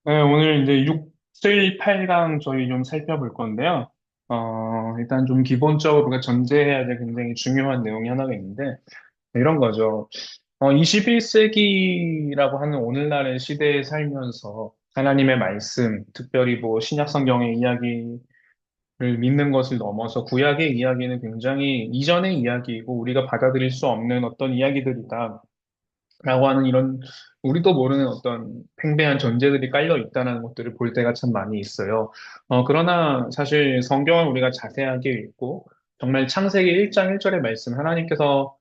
네, 오늘 이제 6, 7, 8강 저희 좀 살펴볼 건데요. 일단 좀 기본적으로 우리가 전제해야 될 굉장히 중요한 내용이 하나가 있는데, 이런 거죠. 21세기라고 하는 오늘날의 시대에 살면서 하나님의 말씀, 특별히 뭐 신약 성경의 이야기를 믿는 것을 넘어서 구약의 이야기는 굉장히 이전의 이야기이고 우리가 받아들일 수 없는 어떤 이야기들이다. 라고 하는 이런 우리도 모르는 어떤 팽배한 전제들이 깔려 있다는 것들을 볼 때가 참 많이 있어요. 그러나 사실 성경을 우리가 자세하게 읽고 정말 창세기 1장 1절의 말씀 하나님께서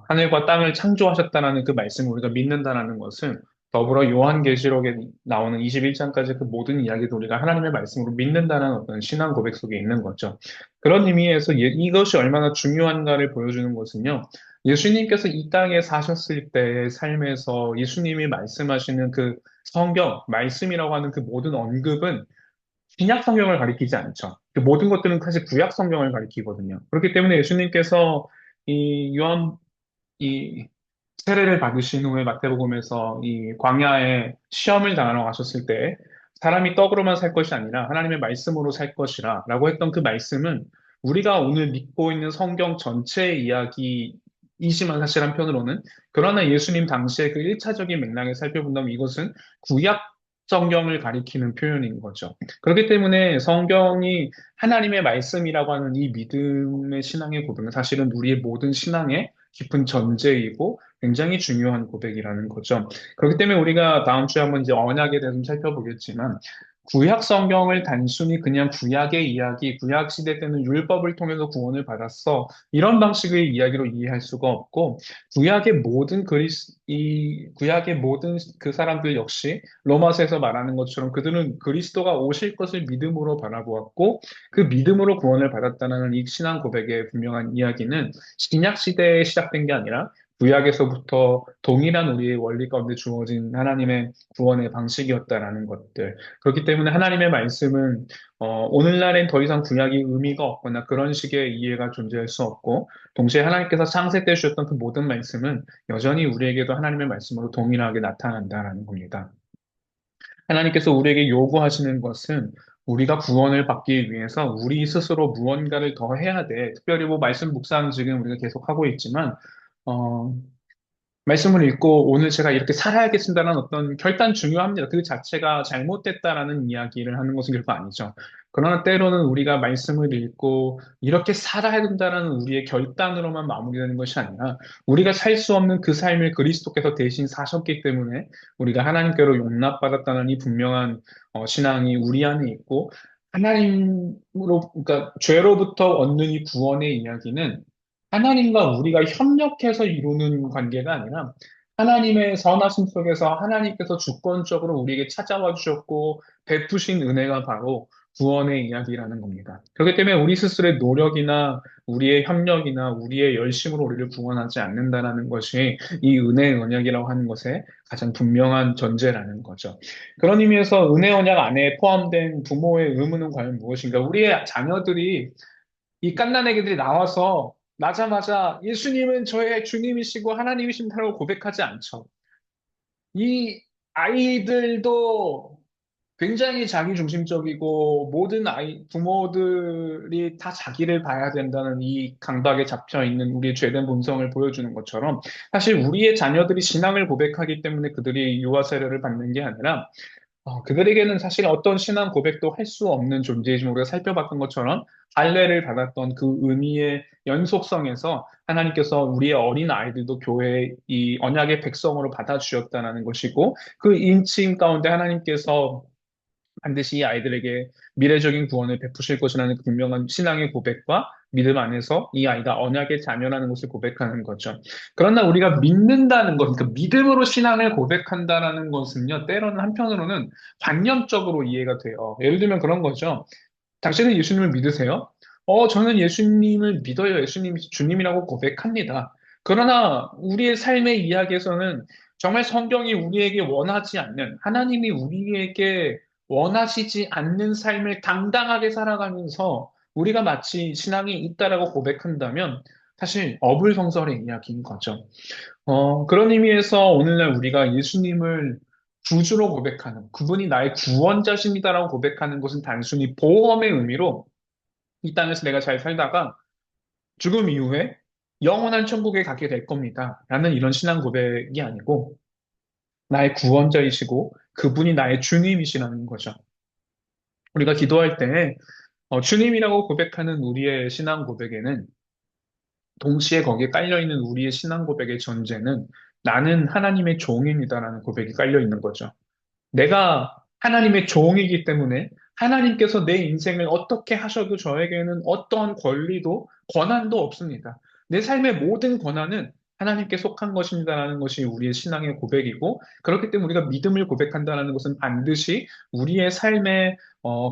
하늘과 땅을 창조하셨다는 그 말씀을 우리가 믿는다는 것은 더불어 요한계시록에 나오는 21장까지 그 모든 이야기도 우리가 하나님의 말씀으로 믿는다는 어떤 신앙 고백 속에 있는 거죠. 그런 의미에서 이것이 얼마나 중요한가를 보여주는 것은요. 예수님께서 이 땅에 사셨을 때의 삶에서 예수님이 말씀하시는 그 성경, 말씀이라고 하는 그 모든 언급은 신약 성경을 가리키지 않죠. 그 모든 것들은 사실 구약 성경을 가리키거든요. 그렇기 때문에 예수님께서 이 요한, 이 세례를 받으신 후에 마태복음에서 이 광야에 시험을 당하러 가셨을 때 사람이 떡으로만 살 것이 아니라 하나님의 말씀으로 살 것이라 라고 했던 그 말씀은 우리가 오늘 믿고 있는 성경 전체의 이야기이지만 사실 한편으로는 그러나 예수님 당시에 그 1차적인 맥락을 살펴본다면 이것은 구약 성경을 가리키는 표현인 거죠. 그렇기 때문에 성경이 하나님의 말씀이라고 하는 이 믿음의 신앙의 고백은 사실은 우리의 모든 신앙의 깊은 전제이고 굉장히 중요한 고백이라는 거죠. 그렇기 때문에 우리가 다음 주에 한번 이제 언약에 대해서 좀 살펴보겠지만, 구약 성경을 단순히 그냥 구약의 이야기, 구약 시대 때는 율법을 통해서 구원을 받았어. 이런 방식의 이야기로 이해할 수가 없고, 구약의 모든 그 사람들 역시 로마서에서 말하는 것처럼 그들은 그리스도가 오실 것을 믿음으로 바라보았고, 그 믿음으로 구원을 받았다는 이 신앙 고백의 분명한 이야기는 신약 시대에 시작된 게 아니라 구약에서부터 동일한 우리의 원리 가운데 주어진 하나님의 구원의 방식이었다라는 것들. 그렇기 때문에 하나님의 말씀은 오늘날엔 더 이상 구약이 의미가 없거나 그런 식의 이해가 존재할 수 없고 동시에 하나님께서 창세 때 주셨던 그 모든 말씀은 여전히 우리에게도 하나님의 말씀으로 동일하게 나타난다라는 겁니다. 하나님께서 우리에게 요구하시는 것은 우리가 구원을 받기 위해서 우리 스스로 무언가를 더 해야 돼. 특별히 뭐 말씀 묵상 지금 우리가 계속 하고 있지만 어, 말씀을 읽고 오늘 제가 이렇게 살아야겠습니다라는 어떤 결단 중요합니다. 그 자체가 잘못됐다라는 이야기를 하는 것은 결코 아니죠. 그러나 때로는 우리가 말씀을 읽고 이렇게 살아야 된다라는 우리의 결단으로만 마무리되는 것이 아니라 우리가 살 수 없는 그 삶을 그리스도께서 대신 사셨기 때문에 우리가 하나님께로 용납받았다는 이 분명한 신앙이 우리 안에 있고 하나님으로 그러니까 죄로부터 얻는 이 구원의 이야기는 하나님과 우리가 협력해서 이루는 관계가 아니라 하나님의 선하심 속에서 하나님께서 주권적으로 우리에게 찾아와 주셨고 베푸신 은혜가 바로 구원의 이야기라는 겁니다. 그렇기 때문에 우리 스스로의 노력이나 우리의 협력이나 우리의 열심으로 우리를 구원하지 않는다라는 것이 이 은혜의 언약이라고 하는 것의 가장 분명한 전제라는 거죠. 그런 의미에서 은혜 언약 안에 포함된 부모의 의무는 과연 무엇인가? 우리의 자녀들이 이 갓난 애기들이 나와서 나자마자 예수님은 저의 주님이시고 하나님이십니다라고 고백하지 않죠. 이 아이들도 굉장히 자기중심적이고 모든 부모들이 다 자기를 봐야 된다는 이 강박에 잡혀 있는 우리의 죄된 본성을 보여주는 것처럼 사실 우리의 자녀들이 신앙을 고백하기 때문에 그들이 유아 세례를 받는 게 아니라 그들에게는 사실 어떤 신앙 고백도 할 수 없는 존재이지만 우리가 살펴봤던 것처럼 할례를 받았던 그 의미의 연속성에서 하나님께서 우리의 어린 아이들도 교회의 이 언약의 백성으로 받아주셨다는 것이고 그 인침 가운데 하나님께서 반드시 이 아이들에게 미래적인 구원을 베푸실 것이라는 그 분명한 신앙의 고백과 믿음 안에서 이 아이가 언약의 자녀라는 것을 고백하는 거죠. 그러나 우리가 믿는다는 것, 그러니까 믿음으로 신앙을 고백한다라는 것은요, 때로는 한편으로는 관념적으로 이해가 돼요. 예를 들면 그런 거죠. 당신은 예수님을 믿으세요? 저는 예수님을 믿어요. 예수님이 주님이라고 고백합니다. 그러나 우리의 삶의 이야기에서는 정말 성경이 우리에게 원하지 않는, 하나님이 우리에게 원하시지 않는 삶을 당당하게 살아가면서 우리가 마치 신앙이 있다라고 고백한다면 사실 어불성설의 이야기인 거죠. 그런 의미에서 오늘날 우리가 예수님을 구주로 고백하는, 그분이 나의 구원자십니다라고 고백하는 것은 단순히 보험의 의미로 이 땅에서 내가 잘 살다가 죽음 이후에 영원한 천국에 가게 될 겁니다. 라는 이런 신앙 고백이 아니고 나의 구원자이시고 그분이 나의 주님이시라는 거죠. 우리가 기도할 때 주님이라고 고백하는 우리의 신앙 고백에는 동시에 거기에 깔려있는 우리의 신앙 고백의 전제는 나는 하나님의 종입니다라는 고백이 깔려 있는 거죠. 내가 하나님의 종이기 때문에 하나님께서 내 인생을 어떻게 하셔도 저에게는 어떠한 권리도 권한도 없습니다. 내 삶의 모든 권한은 하나님께 속한 것입니다라는 것이 우리의 신앙의 고백이고 그렇기 때문에 우리가 믿음을 고백한다는 것은 반드시 우리의 삶의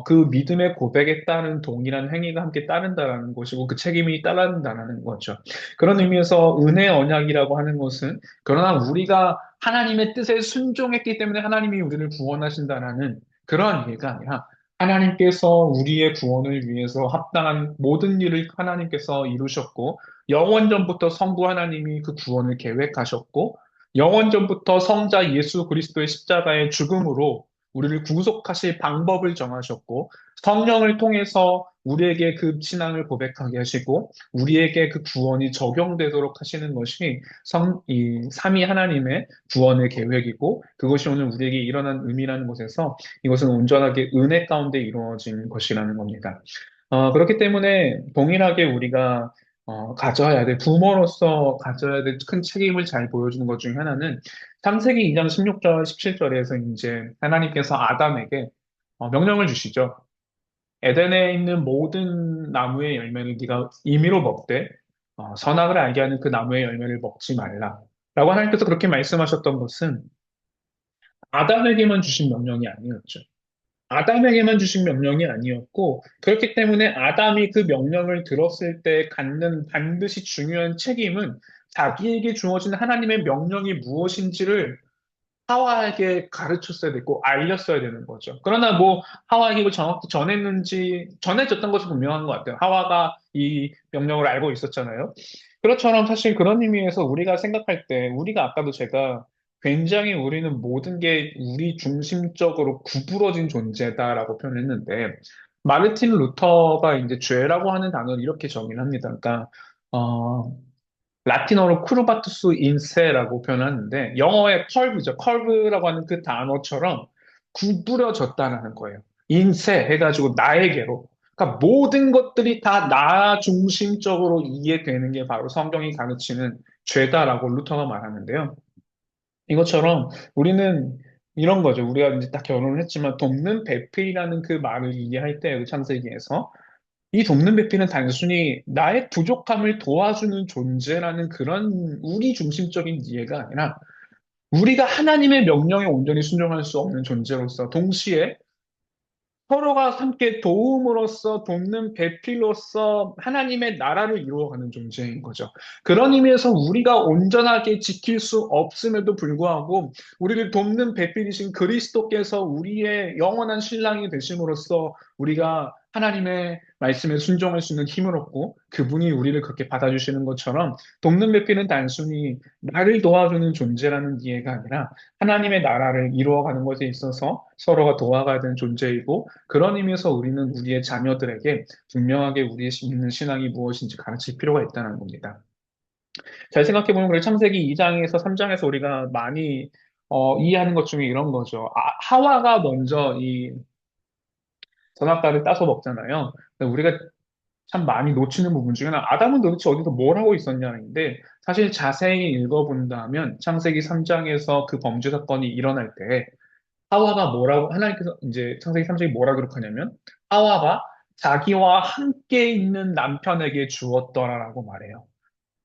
그 믿음의 고백에 따른 동일한 행위가 함께 따른다라는 것이고 그 책임이 따른다라는 거죠. 그런 의미에서 은혜 언약이라고 하는 것은 그러나 우리가 하나님의 뜻에 순종했기 때문에 하나님이 우리를 구원하신다라는 그러한 이해가 아니라 하나님께서 우리의 구원을 위해서 합당한 모든 일을 하나님께서 이루셨고 영원전부터 성부 하나님이 그 구원을 계획하셨고 영원전부터 성자 예수 그리스도의 십자가의 죽음으로 우리를 구속하실 방법을 정하셨고 성령을 통해서 우리에게 그 신앙을 고백하게 하시고 우리에게 그 구원이 적용되도록 하시는 것이 이 삼위 하나님의 구원의 계획이고 그것이 오늘 우리에게 일어난 의미라는 것에서 이것은 온전하게 은혜 가운데 이루어진 것이라는 겁니다. 그렇기 때문에 동일하게 우리가 가져야 될, 부모로서 가져야 될 큰 책임을 잘 보여주는 것 중에 하나는 창세기 2장 16절, 17절에서 이제 하나님께서 아담에게 명령을 주시죠. 에덴에 있는 모든 나무의 열매를 네가 임의로 먹되 선악을 알게 하는 그 나무의 열매를 먹지 말라. 라고 하나님께서 그렇게 말씀하셨던 것은 아담에게만 주신 명령이 아니었죠. 아담에게만 주신 명령이 아니었고, 그렇기 때문에 아담이 그 명령을 들었을 때 갖는 반드시 중요한 책임은 자기에게 주어진 하나님의 명령이 무엇인지를 하와에게 가르쳤어야 됐고 알렸어야 되는 거죠. 그러나 뭐 하와에게 이걸 정확히 전해졌던 것이 분명한 것 같아요. 하와가 이 명령을 알고 있었잖아요. 그렇처럼 사실 그런 의미에서 우리가 생각할 때 우리가 아까도 제가 굉장히 우리는 모든 게 우리 중심적으로 구부러진 존재다라고 표현했는데 마르틴 루터가 이제 죄라고 하는 단어를 이렇게 정의합니다. 그러니까 어, 라틴어로 크루바투스 인세라고 표현하는데 영어의 컬브죠. 컬브라고 하는 그 단어처럼 구부려졌다는 거예요. 인세 해가지고 나에게로. 그러니까 모든 것들이 다 나 중심적으로 이해되는 게 바로 성경이 가르치는 죄다라고 루터가 말하는데요. 이것처럼 우리는 이런 거죠. 우리가 이제 딱 결혼을 했지만 돕는 배필이라는 그 말을 이해할 때, 그 창세기에서 이 돕는 배필은 단순히 나의 부족함을 도와주는 존재라는 그런 우리 중심적인 이해가 아니라 우리가 하나님의 명령에 온전히 순종할 수 없는 존재로서 동시에 서로가 함께 도움으로써 돕는 배필로서 하나님의 나라를 이루어가는 존재인 거죠. 그런 의미에서 우리가 온전하게 지킬 수 없음에도 불구하고 우리를 돕는 배필이신 그리스도께서 우리의 영원한 신랑이 되심으로써 우리가 하나님의 말씀에 순종할 수 있는 힘을 얻고 그분이 우리를 그렇게 받아주시는 것처럼 돕는 배필은 단순히 나를 도와주는 존재라는 이해가 아니라 하나님의 나라를 이루어가는 것에 있어서 서로가 도와가야 되는 존재이고 그런 의미에서 우리는 우리의 자녀들에게 분명하게 우리의 믿는 신앙이 무엇인지 가르칠 필요가 있다는 겁니다. 잘 생각해보면 그래 창세기 2장에서 3장에서 우리가 많이 이해하는 것 중에 이런 거죠. 하와가 먼저 이 선악과를 따서 먹잖아요. 근데 우리가 참 많이 놓치는 부분 중에 하나, 아담은 도대체 어디서 뭘 하고 있었냐인데, 사실 자세히 읽어본다면, 창세기 3장에서 그 범죄 사건이 일어날 때, 하와가 뭐라고, 하나님께서 이제 창세기 3장이 뭐라 기록하냐면, 하와가 자기와 함께 있는 남편에게 주었더라라고 말해요.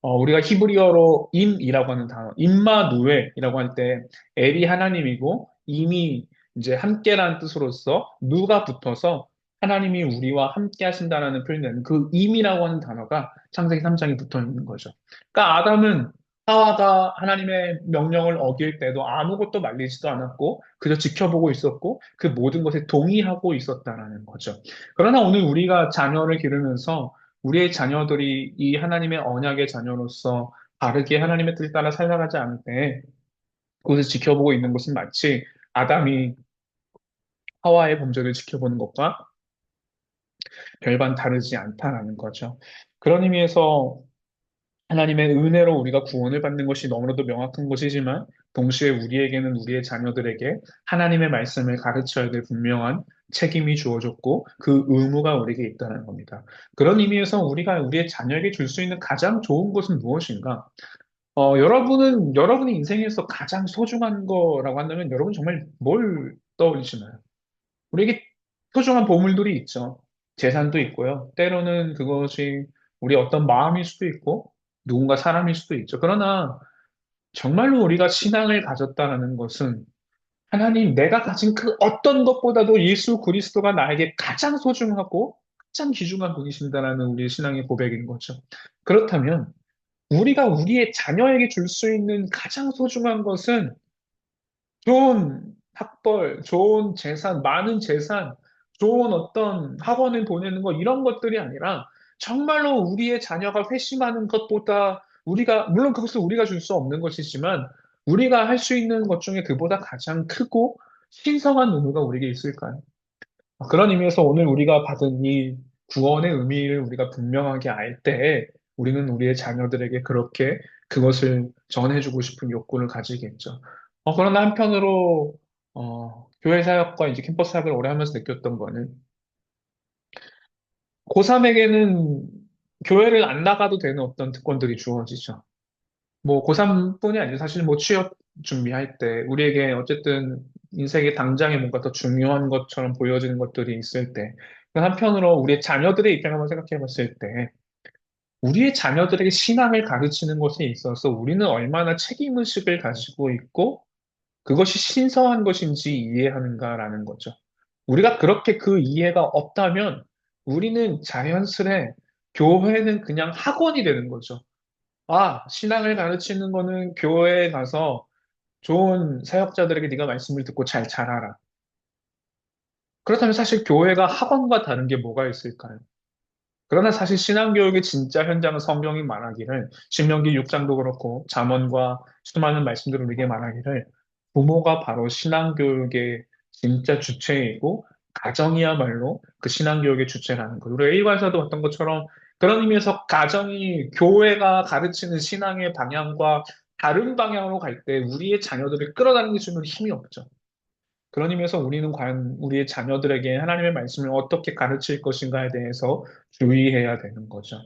우리가 히브리어로 임이라고 하는 단어, 임마누엘이라고 할 때, 엘이 하나님이고, 임이 이제 함께라는 뜻으로서 누가 붙어서 하나님이 우리와 함께 하신다라는 표현되는 그 임이라고 하는 단어가 창세기 3장에 붙어 있는 거죠. 그러니까 아담은 하와가 하나님의 명령을 어길 때도 아무것도 말리지도 않았고, 그저 지켜보고 있었고, 그 모든 것에 동의하고 있었다라는 거죠. 그러나 오늘 우리가 자녀를 기르면서 우리의 자녀들이 이 하나님의 언약의 자녀로서 바르게 하나님의 뜻에 따라 살아가지 않을 때 그것을 지켜보고 있는 것은 마치 아담이 하와의 범죄를 지켜보는 것과 별반 다르지 않다라는 거죠. 그런 의미에서 하나님의 은혜로 우리가 구원을 받는 것이 너무나도 명확한 것이지만 동시에 우리에게는 우리의 자녀들에게 하나님의 말씀을 가르쳐야 될 분명한 책임이 주어졌고 그 의무가 우리에게 있다는 겁니다. 그런 의미에서 우리가 우리의 자녀에게 줄 수 있는 가장 좋은 것은 무엇인가? 여러분은 여러분의 인생에서 가장 소중한 거라고 한다면 여러분 정말 뭘 떠올리시나요? 우리에게 소중한 보물들이 있죠. 재산도 있고요. 때로는 그것이 우리 어떤 마음일 수도 있고, 누군가 사람일 수도 있죠. 그러나 정말로 우리가 신앙을 가졌다는 것은 하나님, 내가 가진 그 어떤 것보다도 예수 그리스도가 나에게 가장 소중하고 가장 귀중한 분이신다라는 우리의 신앙의 고백인 거죠. 그렇다면 우리가 우리의 자녀에게 줄 수 있는 가장 소중한 것은 좋은 학벌, 좋은 재산, 많은 재산, 좋은 어떤 학원을 보내는 것, 이런 것들이 아니라 정말로 우리의 자녀가 회심하는 것보다 물론 그것을 우리가 줄 수 없는 것이지만 우리가 할 수 있는 것 중에 그보다 가장 크고 신성한 의무가 우리에게 있을까요? 그런 의미에서 오늘 우리가 받은 이 구원의 의미를 우리가 분명하게 알 때 우리는 우리의 자녀들에게 그렇게 그것을 전해주고 싶은 욕구를 가지겠죠. 그러나 한편으로 교회 사역과 이제 캠퍼스 사역을 오래 하면서 느꼈던 거는 고3에게는 교회를 안 나가도 되는 어떤 특권들이 주어지죠. 뭐 고3뿐이 아니라 사실 뭐 취업 준비할 때 우리에게 어쨌든 인생의 당장에 뭔가 더 중요한 것처럼 보여지는 것들이 있을 때 한편으로 우리의 자녀들의 입장을 한번 생각해 봤을 때 우리의 자녀들에게 신앙을 가르치는 것에 있어서 우리는 얼마나 책임의식을 가지고 있고 그것이 신성한 것인지 이해하는가라는 거죠. 우리가 그렇게 그 이해가 없다면 우리는 자연스레 교회는 그냥 학원이 되는 거죠. 신앙을 가르치는 거는 교회에 가서 좋은 사역자들에게 네가 말씀을 듣고 잘 자라라. 그렇다면 사실 교회가 학원과 다른 게 뭐가 있을까요? 그러나 사실 신앙교육의 진짜 현장은 성경이 말하기를 신명기 6장도 그렇고 잠언과 수많은 말씀들을 우리에게 말하기를 부모가 바로 신앙교육의 진짜 주체이고 가정이야말로 그 신앙교육의 주체라는 것. 우리 A과에서도 봤던 것처럼 그런 의미에서 가정이 교회가 가르치는 신앙의 방향과 다른 방향으로 갈 때 우리의 자녀들을 끌어당길 수 있는 힘이 없죠. 그런 의미에서 우리는 과연 우리의 자녀들에게 하나님의 말씀을 어떻게 가르칠 것인가에 대해서 주의해야 되는 거죠.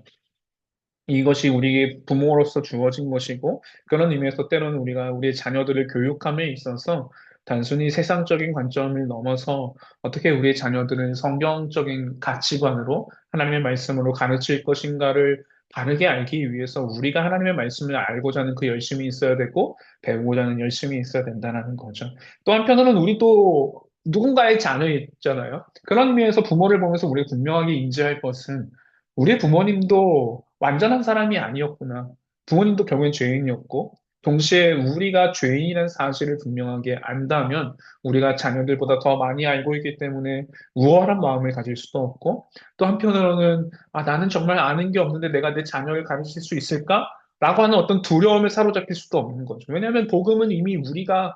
이것이 우리 부모로서 주어진 것이고, 그런 의미에서 때로는 우리가 우리의 자녀들을 교육함에 있어서 단순히 세상적인 관점을 넘어서 어떻게 우리의 자녀들을 성경적인 가치관으로 하나님의 말씀으로 가르칠 것인가를 바르게 알기 위해서 우리가 하나님의 말씀을 알고자 하는 그 열심이 있어야 되고, 배우고자 하는 열심이 있어야 된다는 거죠. 또 한편으로는 우리도 누군가의 자녀있잖아요. 그런 의미에서 부모를 보면서 우리가 분명하게 인지할 것은 우리의 부모님도 완전한 사람이 아니었구나. 부모님도 결국엔 죄인이었고, 동시에 우리가 죄인이라는 사실을 분명하게 안다면 우리가 자녀들보다 더 많이 알고 있기 때문에 우월한 마음을 가질 수도 없고, 또 한편으로는 나는 정말 아는 게 없는데 내가 내 자녀를 가르칠 수 있을까? 라고 하는 어떤 두려움에 사로잡힐 수도 없는 거죠. 왜냐하면 복음은 이미 우리가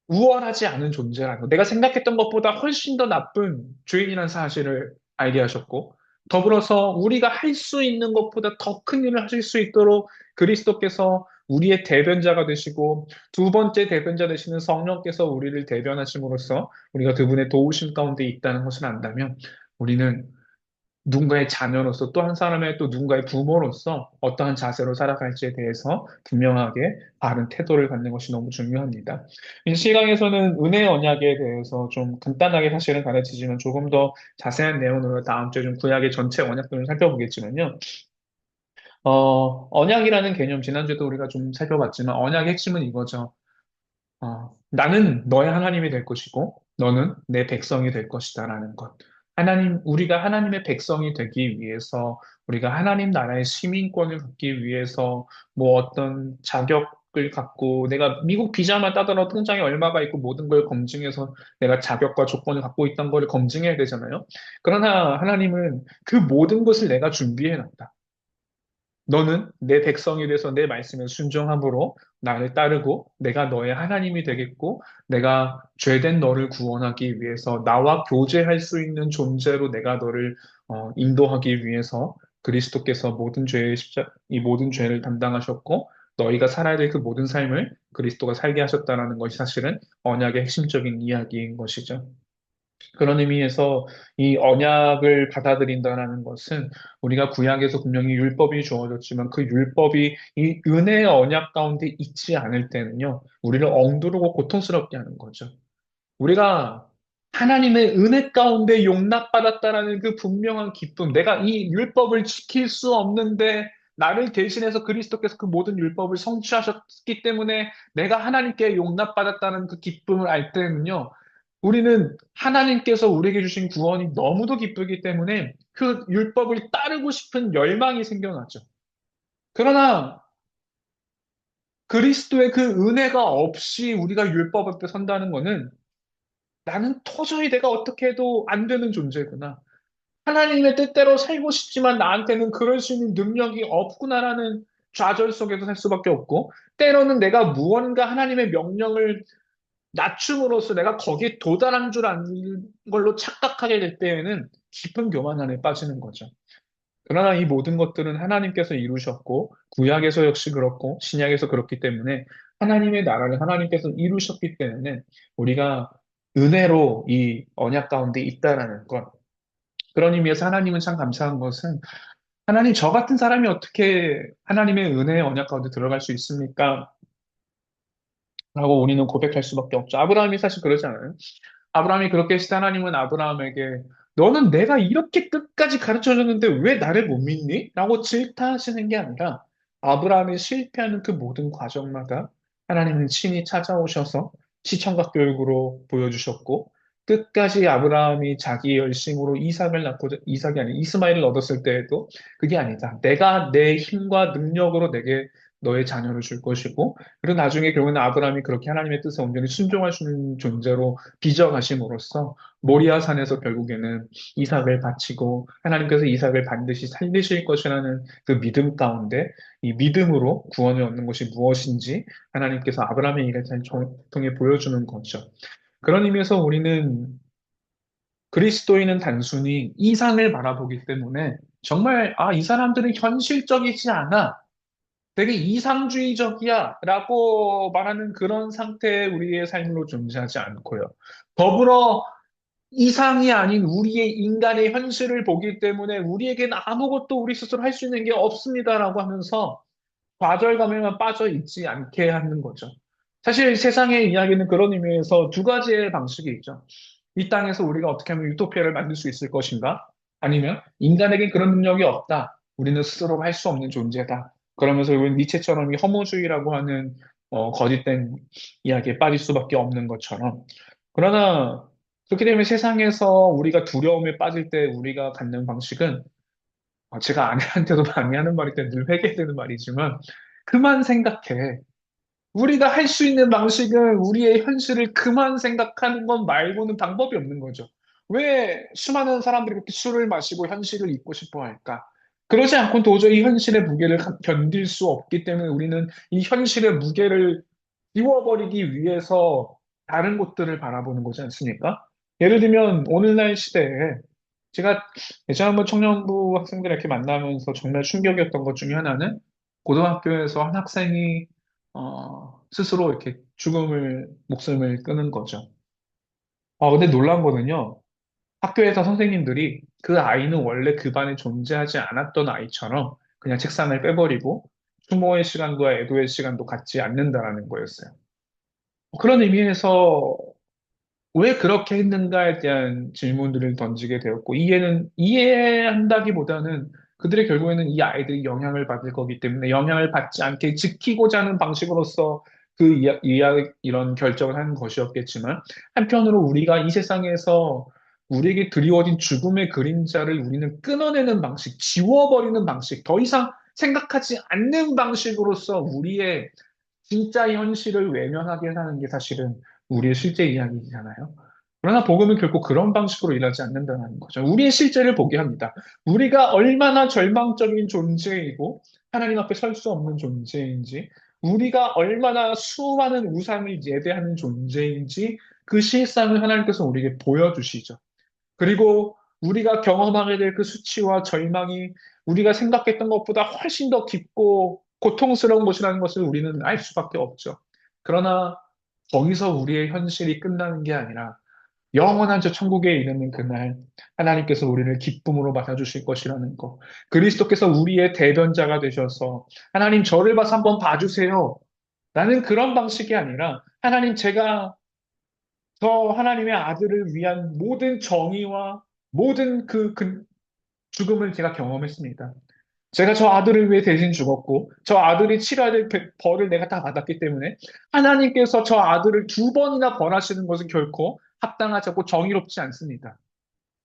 우월하지 않은 존재라는 거. 내가 생각했던 것보다 훨씬 더 나쁜 죄인이라는 사실을 알게 하셨고, 더불어서 우리가 할 수 있는 것보다 더 큰 일을 하실 수 있도록 그리스도께서 우리의 대변자가 되시고, 두 번째 대변자 되시는 성령께서 우리를 대변하심으로써 우리가 그분의 도우심 가운데 있다는 것을 안다면, 우리는 누군가의 자녀로서 또 한 사람의 또 누군가의 부모로서 어떠한 자세로 살아갈지에 대해서 분명하게 바른 태도를 갖는 것이 너무 중요합니다. 이 시강에서는 은혜 언약에 대해서 좀 간단하게 사실은 가르치지만 조금 더 자세한 내용으로 다음 주에 좀 구약의 전체 언약들을 살펴보겠지만요. 언약이라는 개념 지난주에도 우리가 좀 살펴봤지만 언약의 핵심은 이거죠. 나는 너의 하나님이 될 것이고, 너는 내 백성이 될 것이다라는 것. 우리가 하나님의 백성이 되기 위해서, 우리가 하나님 나라의 시민권을 갖기 위해서, 뭐 어떤 자격을 갖고, 내가 미국 비자만 따더라도 통장에 얼마가 있고 모든 걸 검증해서 내가 자격과 조건을 갖고 있던 걸 검증해야 되잖아요. 그러나 하나님은 그 모든 것을 내가 준비해 놨다. 너는 내 백성이 돼서 내 말씀에 순종함으로 나를 따르고 내가 너의 하나님이 되겠고 내가 죄된 너를 구원하기 위해서 나와 교제할 수 있는 존재로 내가 너를 인도하기 위해서 그리스도께서 이 모든 죄를 담당하셨고 너희가 살아야 될 그 모든 삶을 그리스도가 살게 하셨다라는 것이 사실은 언약의 핵심적인 이야기인 것이죠. 그런 의미에서 이 언약을 받아들인다는 것은 우리가 구약에서 분명히 율법이 주어졌지만 그 율법이 이 은혜의 언약 가운데 있지 않을 때는요, 우리를 엉두르고 고통스럽게 하는 거죠. 우리가 하나님의 은혜 가운데 용납받았다라는 그 분명한 기쁨, 내가 이 율법을 지킬 수 없는데 나를 대신해서 그리스도께서 그 모든 율법을 성취하셨기 때문에 내가 하나님께 용납받았다는 그 기쁨을 알 때는요, 우리는 하나님께서 우리에게 주신 구원이 너무도 기쁘기 때문에 그 율법을 따르고 싶은 열망이 생겨나죠. 그러나 그리스도의 그 은혜가 없이 우리가 율법 앞에 선다는 것은 나는 도저히 내가 어떻게 해도 안 되는 존재구나. 하나님의 뜻대로 살고 싶지만 나한테는 그럴 수 있는 능력이 없구나라는 좌절 속에서 살 수밖에 없고, 때로는 내가 무언가 하나님의 명령을 낮춤으로써 내가 거기에 도달한 줄 아는 걸로 착각하게 될 때에는 깊은 교만 안에 빠지는 거죠. 그러나 이 모든 것들은 하나님께서 이루셨고, 구약에서 역시 그렇고, 신약에서 그렇기 때문에 하나님의 나라를 하나님께서 이루셨기 때문에 우리가 은혜로 이 언약 가운데 있다라는 것. 그런 의미에서 하나님은 참 감사한 것은 하나님 저 같은 사람이 어떻게 하나님의 은혜의 언약 가운데 들어갈 수 있습니까? 라고 우리는 고백할 수밖에 없죠. 아브라함이 사실 그러지 않아요? 아브라함이 그렇게 했을 때 하나님은 아브라함에게 너는 내가 이렇게 끝까지 가르쳐줬는데 왜 나를 못 믿니? 라고 질타하시는 게 아니라 아브라함이 실패하는 그 모든 과정마다 하나님은 친히 찾아오셔서 시청각 교육으로 보여주셨고 끝까지 아브라함이 자기 열심으로 이삭을 낳고 이삭이 아닌 이스마엘을 얻었을 때에도 그게 아니다. 내가 내 힘과 능력으로 내게 너의 자녀를 줄 것이고 그리고 나중에 결국은 아브라함이 그렇게 하나님의 뜻에 온전히 순종할 수 있는 존재로 빚어가심으로써 모리아 산에서 결국에는 이삭을 바치고 하나님께서 이삭을 반드시 살리실 것이라는 그 믿음 가운데 이 믿음으로 구원을 얻는 것이 무엇인지 하나님께서 아브라함의 일을 통해 보여주는 거죠. 그런 의미에서 우리는 그리스도인은 단순히 이상을 바라보기 때문에 정말 이 사람들은 현실적이지 않아. 되게 이상주의적이야 라고 말하는 그런 상태의 우리의 삶으로 존재하지 않고요. 더불어 이상이 아닌 우리의 인간의 현실을 보기 때문에 우리에게는 아무것도 우리 스스로 할 수 있는 게 없습니다라고 하면서 좌절감에만 빠져 있지 않게 하는 거죠. 사실 세상의 이야기는 그런 의미에서 두 가지의 방식이 있죠. 이 땅에서 우리가 어떻게 하면 유토피아를 만들 수 있을 것인가? 아니면 인간에게 그런 능력이 없다. 우리는 스스로 할 수 없는 존재다. 그러면서 니체처럼 이 허무주의라고 하는 거짓된 이야기에 빠질 수밖에 없는 것처럼. 그러나 그렇게 되면 세상에서 우리가 두려움에 빠질 때 우리가 갖는 방식은 제가 아내한테도 많이 하는 말일 때 늘 회개되는 말이지만 그만 생각해. 우리가 할 수 있는 방식은 우리의 현실을 그만 생각하는 것 말고는 방법이 없는 거죠. 왜 수많은 사람들이 그렇게 술을 마시고 현실을 잊고 싶어 할까? 그러지 않고는 도저히 현실의 무게를 견딜 수 없기 때문에 우리는 이 현실의 무게를 띄워버리기 위해서 다른 곳들을 바라보는 거지 않습니까? 예를 들면 오늘날 시대에 제가 예전에 한번 청년부 학생들 이렇게 만나면서 정말 충격이었던 것 중에 하나는 고등학교에서 한 학생이 스스로 이렇게 목숨을 끊은 거죠. 근데 놀란 거는요. 학교에서 선생님들이 그 아이는 원래 그 반에 존재하지 않았던 아이처럼 그냥 책상을 빼버리고 추모의 시간과 애도의 시간도 갖지 않는다라는 거였어요. 그런 의미에서 왜 그렇게 했는가에 대한 질문들을 던지게 되었고, 이해한다기보다는 그들의 결국에는 이 아이들이 영향을 받을 거기 때문에 영향을 받지 않게 지키고자 하는 방식으로서 이런 결정을 하는 것이었겠지만, 한편으로 우리가 이 세상에서 우리에게 드리워진 죽음의 그림자를 우리는 끊어내는 방식, 지워버리는 방식, 더 이상 생각하지 않는 방식으로서 우리의 진짜 현실을 외면하게 하는 게 사실은 우리의 실제 이야기잖아요. 그러나 복음은 결국 그런 방식으로 일하지 않는다는 거죠. 우리의 실제를 보게 합니다. 우리가 얼마나 절망적인 존재이고 하나님 앞에 설 수 없는 존재인지 우리가 얼마나 수많은 우상을 예배하는 존재인지 그 실상을 하나님께서 우리에게 보여주시죠. 그리고 우리가 경험하게 될 그 수치와 절망이 우리가 생각했던 것보다 훨씬 더 깊고 고통스러운 것이라는 것을 우리는 알 수밖에 없죠. 그러나 거기서 우리의 현실이 끝나는 게 아니라 영원한 저 천국에 이르는 그날 하나님께서 우리를 기쁨으로 맞아주실 것이라는 것. 그리스도께서 우리의 대변자가 되셔서 하나님 저를 봐서 한번 봐주세요. 라는 그런 방식이 아니라 하나님 제가 저 하나님의 아들을 위한 모든 정의와 모든 그 죽음을 제가 경험했습니다. 제가 저 아들을 위해 대신 죽었고, 저 아들이 치러야 될 벌을 내가 다 받았기 때문에, 하나님께서 저 아들을 두 번이나 벌하시는 것은 결코 합당하지 않고 정의롭지 않습니다.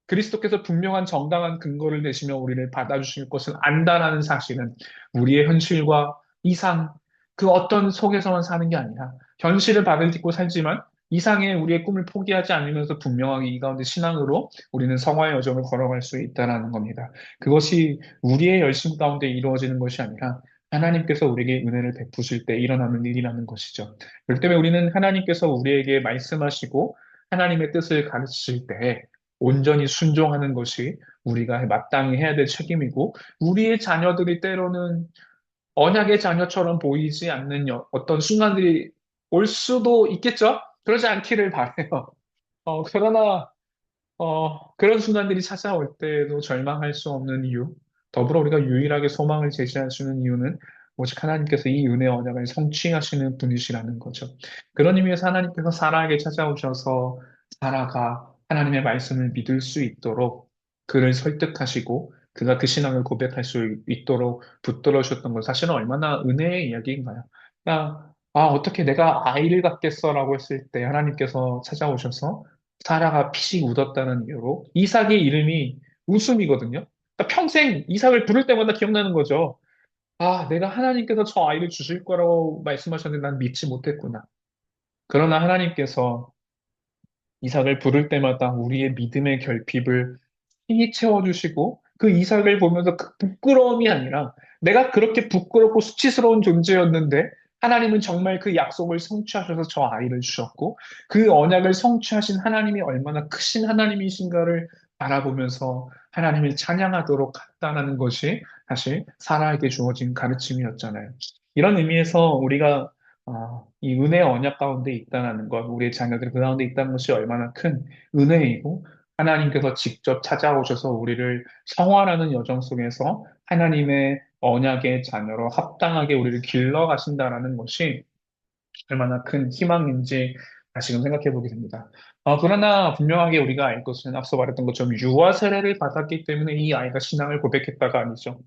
그리스도께서 분명한 정당한 근거를 내시며 우리를 받아주실 것을 안다라는 사실은 우리의 현실과 이상, 그 어떤 속에서만 사는 게 아니라 현실을 발을 딛고 살지만 이상의 우리의 꿈을 포기하지 않으면서 분명하게 이 가운데 신앙으로 우리는 성화의 여정을 걸어갈 수 있다라는 겁니다. 그것이 우리의 열심 가운데 이루어지는 것이 아니라 하나님께서 우리에게 은혜를 베푸실 때 일어나는 일이라는 것이죠. 그렇기 때문에 우리는 하나님께서 우리에게 말씀하시고 하나님의 뜻을 가르치실 때 온전히 순종하는 것이 우리가 마땅히 해야 될 책임이고, 우리의 자녀들이 때로는 언약의 자녀처럼 보이지 않는 어떤 순간들이 올 수도 있겠죠? 그러지 않기를 바래요. 그러나 그런 순간들이 찾아올 때에도 절망할 수 없는 이유, 더불어 우리가 유일하게 소망을 제시할 수 있는 이유는 오직 하나님께서 이 은혜 언약을 성취하시는 분이시라는 거죠. 그런 의미에서 하나님께서 사라에게 찾아오셔서 사라가 하나님의 말씀을 믿을 수 있도록 그를 설득하시고 그가 그 신앙을 고백할 수 있도록 붙들어 주셨던 건 사실은 얼마나 은혜의 이야기인가요? 야, 어떻게 내가 아이를 갖겠어라고 했을 때 하나님께서 찾아오셔서 사라가 피식 웃었다는 이유로 이삭의 이름이 웃음이거든요. 그러니까 평생 이삭을 부를 때마다 기억나는 거죠. 내가 하나님께서 저 아이를 주실 거라고 말씀하셨는데 난 믿지 못했구나. 그러나 하나님께서 이삭을 부를 때마다 우리의 믿음의 결핍을 힘이 채워주시고 그 이삭을 보면서 그 부끄러움이 아니라 내가 그렇게 부끄럽고 수치스러운 존재였는데 하나님은 정말 그 약속을 성취하셔서 저 아이를 주셨고 그 언약을 성취하신 하나님이 얼마나 크신 하나님이신가를 바라보면서 하나님을 찬양하도록 했다는 것이 사실 사라에게 주어진 가르침이었잖아요. 이런 의미에서 우리가 이 은혜의 언약 가운데 있다는 것, 우리의 자녀들이 그 가운데 있다는 것이 얼마나 큰 은혜이고 하나님께서 직접 찾아오셔서 우리를 성화라는 여정 속에서 하나님의 언약의 자녀로 합당하게 우리를 길러 가신다라는 것이 얼마나 큰 희망인지 다시금 생각해 보게 됩니다. 그러나 분명하게 우리가 알 것은 앞서 말했던 것처럼 유아 세례를 받았기 때문에 이 아이가 신앙을 고백했다가 아니죠.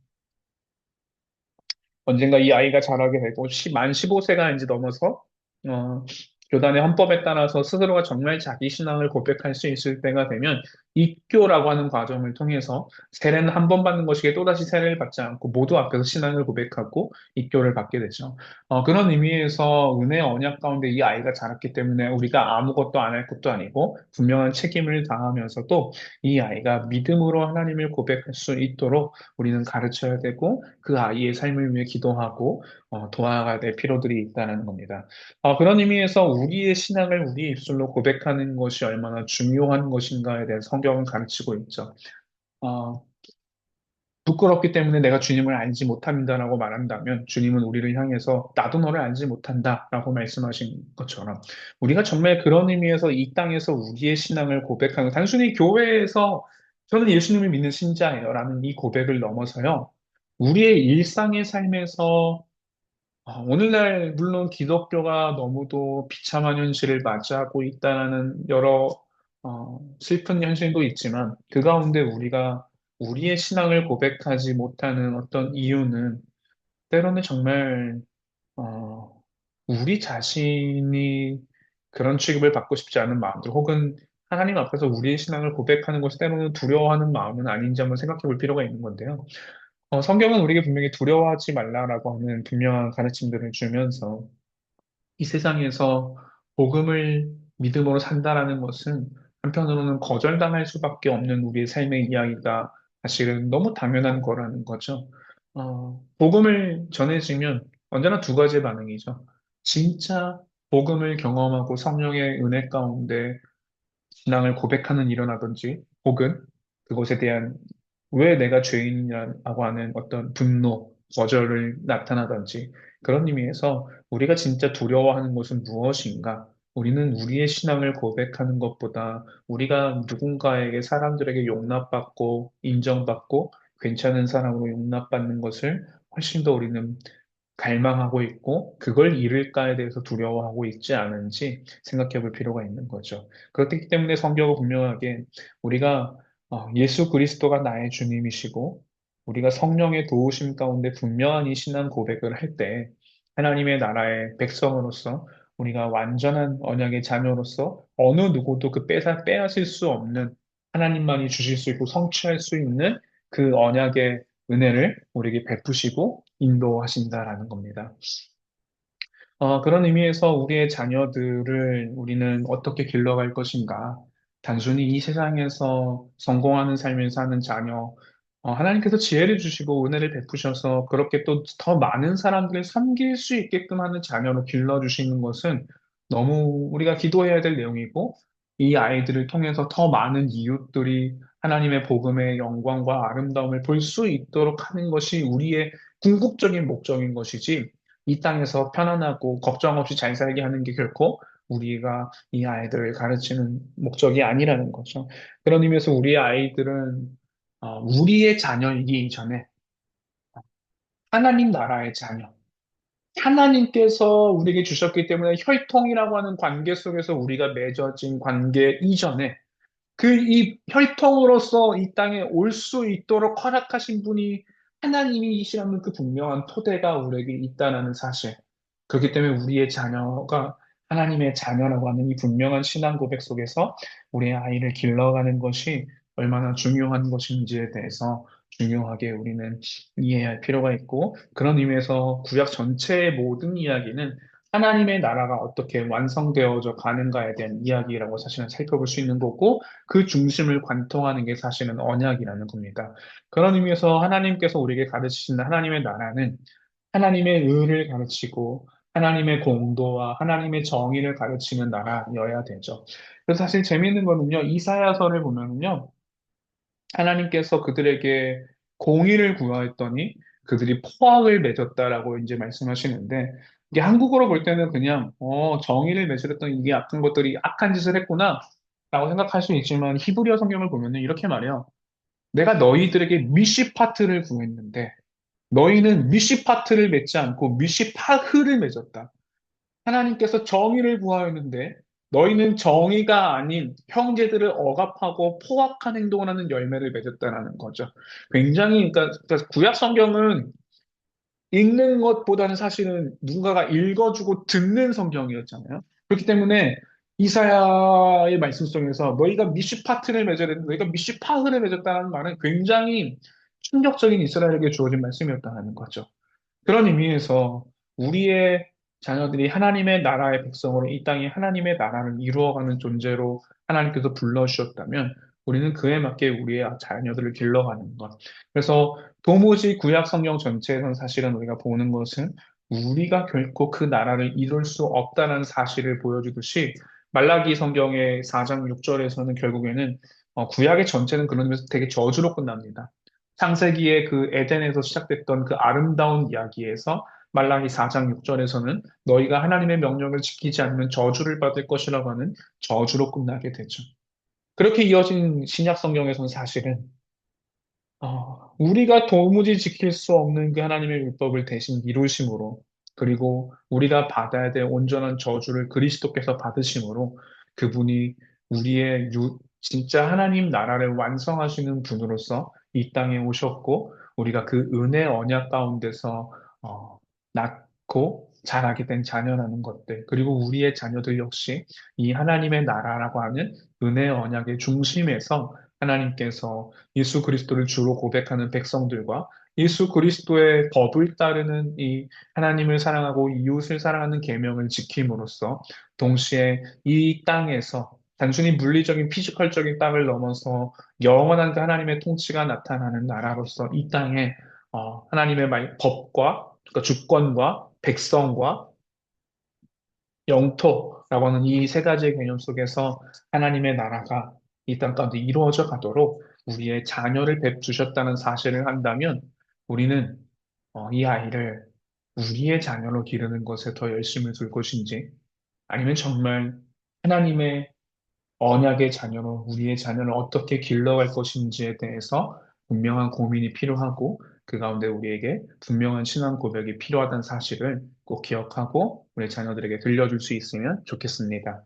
언젠가 이 아이가 자라게 되고 만 15세가 이제 넘어서 어, 교단의 헌법에 따라서 스스로가 정말 자기 신앙을 고백할 수 있을 때가 되면 입교라고 하는 과정을 통해서 세례는 한 번 받는 것이기에 또다시 세례를 받지 않고 모두 앞에서 신앙을 고백하고 입교를 받게 되죠. 그런 의미에서 은혜의 언약 가운데 이 아이가 자랐기 때문에 우리가 아무것도 안 할 것도 아니고 분명한 책임을 다하면서도 이 아이가 믿음으로 하나님을 고백할 수 있도록 우리는 가르쳐야 되고 그 아이의 삶을 위해 기도하고 도와가야 될 필요들이 있다는 겁니다. 그런 의미에서 우리의 신앙을 우리의 입술로 고백하는 것이 얼마나 중요한 것인가에 대해 성경은 가르치고 있죠. 어, 부끄럽기 때문에 내가 주님을 알지 못한다라고 말한다면 주님은 우리를 향해서 나도 너를 알지 못한다라고 말씀하신 것처럼 우리가 정말 그런 의미에서 이 땅에서 우리의 신앙을 고백하는 단순히 교회에서 저는 예수님을 믿는 신자예요라는 이 고백을 넘어서요. 우리의 일상의 삶에서 오늘날 물론 기독교가 너무도 비참한 현실을 맞이하고 있다는 여러 슬픈 현실도 있지만 그 가운데 우리가 우리의 신앙을 고백하지 못하는 어떤 이유는 때로는 정말 어, 우리 자신이 그런 취급을 받고 싶지 않은 마음들 혹은 하나님 앞에서 우리의 신앙을 고백하는 것이 때로는 두려워하는 마음은 아닌지 한번 생각해 볼 필요가 있는 건데요. 성경은 우리에게 분명히 두려워하지 말라라고 하는 분명한 가르침들을 주면서 이 세상에서 복음을 믿음으로 산다라는 것은 한편으로는 거절당할 수밖에 없는 우리의 삶의 이야기가 사실은 너무 당연한 거라는 거죠. 복음을 전해지면 언제나 두 가지의 반응이죠. 진짜 복음을 경험하고 성령의 은혜 가운데 신앙을 고백하는 일어나든지, 혹은 그것에 대한 왜 내가 죄인이냐고 하는 어떤 분노, 거절을 나타나든지, 그런 의미에서 우리가 진짜 두려워하는 것은 무엇인가? 우리는 우리의 신앙을 고백하는 것보다 우리가 누군가에게 사람들에게 용납받고 인정받고 괜찮은 사람으로 용납받는 것을 훨씬 더 우리는 갈망하고 있고 그걸 잃을까에 대해서 두려워하고 있지 않은지 생각해 볼 필요가 있는 거죠. 그렇기 때문에 성경은 분명하게 우리가 예수 그리스도가 나의 주님이시고 우리가 성령의 도우심 가운데 분명한 이 신앙 고백을 할 때 하나님의 나라의 백성으로서 우리가 완전한 언약의 자녀로서 어느 누구도 그 빼앗을 수 없는 하나님만이 주실 수 있고 성취할 수 있는 그 언약의 은혜를 우리에게 베푸시고 인도하신다라는 겁니다. 그런 의미에서 우리의 자녀들을 우리는 어떻게 길러갈 것인가? 단순히 이 세상에서 성공하는 삶을 사는 자녀, 하나님께서 지혜를 주시고 은혜를 베푸셔서 그렇게 또 더 많은 사람들을 섬길 수 있게끔 하는 자녀로 길러주시는 것은 너무 우리가 기도해야 될 내용이고, 이 아이들을 통해서 더 많은 이웃들이 하나님의 복음의 영광과 아름다움을 볼 수 있도록 하는 것이 우리의 궁극적인 목적인 것이지, 이 땅에서 편안하고 걱정 없이 잘 살게 하는 게 결코 우리가 이 아이들을 가르치는 목적이 아니라는 거죠. 그런 의미에서 우리의 아이들은 우리의 자녀이기 이전에 하나님 나라의 자녀, 하나님께서 우리에게 주셨기 때문에 혈통이라고 하는 관계 속에서 우리가 맺어진 관계 이전에 그 이 혈통으로서 이 땅에 올 수 있도록 허락하신 분이 하나님이시라는 그 분명한 토대가 우리에게 있다는 사실. 그렇기 때문에 우리의 자녀가 하나님의 자녀라고 하는 이 분명한 신앙 고백 속에서 우리의 아이를 길러가는 것이 얼마나 중요한 것인지에 대해서 중요하게 우리는 이해할 필요가 있고, 그런 의미에서 구약 전체의 모든 이야기는 하나님의 나라가 어떻게 완성되어져 가는가에 대한 이야기라고 사실은 살펴볼 수 있는 거고, 그 중심을 관통하는 게 사실은 언약이라는 겁니다. 그런 의미에서 하나님께서 우리에게 가르치신 하나님의 나라는 하나님의 의를 가르치고 하나님의 공도와 하나님의 정의를 가르치는 나라여야 되죠. 그래서 사실 재미있는 거는요, 이사야서를 보면은요, 하나님께서 그들에게 공의를 구하였더니 그들이 포악을 맺었다라고 이제 말씀하시는데, 이게 한국어로 볼 때는 그냥 정의를 맺으랬더니 이게 악한 것들이 악한 짓을 했구나 라고 생각할 수 있지만, 히브리어 성경을 보면은 이렇게 말해요. 내가 너희들에게 미시파트를 구했는데 너희는 미시파트를 맺지 않고 미시파흐를 맺었다. 하나님께서 정의를 구하였는데 너희는 정의가 아닌 형제들을 억압하고 포악한 행동을 하는 열매를 맺었다라는 거죠. 굉장히, 그러니까 구약 성경은 읽는 것보다는 사실은 누군가가 읽어주고 듣는 성경이었잖아요. 그렇기 때문에 이사야의 말씀 속에서 너희가 미시파트를 맺어야 너희가 미시파흐를 맺었다는 말은 굉장히 충격적인 이스라엘에게 주어진 말씀이었다는 거죠. 그런 의미에서 우리의 자녀들이 하나님의 나라의 백성으로 이 땅에 하나님의 나라를 이루어가는 존재로 하나님께서 불러주셨다면 우리는 그에 맞게 우리의 자녀들을 길러가는 것. 그래서 도무지 구약 성경 전체에서는 사실은 우리가 보는 것은 우리가 결코 그 나라를 이룰 수 없다는 사실을 보여주듯이, 말라기 성경의 4장 6절에서는 결국에는 구약의 전체는 그런 면에서 되게 저주로 끝납니다. 창세기의 그 에덴에서 시작됐던 그 아름다운 이야기에서 말라기 4장 6절에서는 너희가 하나님의 명령을 지키지 않으면 저주를 받을 것이라고 하는 저주로 끝나게 되죠. 그렇게 이어진 신약 성경에서는 사실은 우리가 도무지 지킬 수 없는 그 하나님의 율법을 대신 이루심으로, 그리고 우리가 받아야 될 온전한 저주를 그리스도께서 받으심으로, 그분이 우리의 진짜 하나님 나라를 완성하시는 분으로서 이 땅에 오셨고, 우리가 그 은혜 언약 가운데서 낳고 자라게 된 자녀라는 것들, 그리고 우리의 자녀들 역시 이 하나님의 나라라고 하는 은혜 언약의 중심에서 하나님께서 예수 그리스도를 주로 고백하는 백성들과 예수 그리스도의 법을 따르는 이 하나님을 사랑하고 이웃을 사랑하는 계명을 지킴으로써 동시에 이 땅에서 단순히 물리적인 피지컬적인 땅을 넘어서 영원한 그 하나님의 통치가 나타나는 나라로서 이 땅에 하나님의 법과, 그러니까 주권과 백성과 영토라고 하는 이 세 가지의 개념 속에서 하나님의 나라가 이 땅 가운데 이루어져 가도록 우리의 자녀를 주셨다는 사실을 한다면 우리는 이 아이를 우리의 자녀로 기르는 것에 더 열심을 둘 것인지 아니면 정말 하나님의 언약의 자녀로 우리의 자녀를 어떻게 길러갈 것인지에 대해서 분명한 고민이 필요하고 그 가운데 우리에게 분명한 신앙 고백이 필요하다는 사실을 꼭 기억하고 우리 자녀들에게 들려줄 수 있으면 좋겠습니다.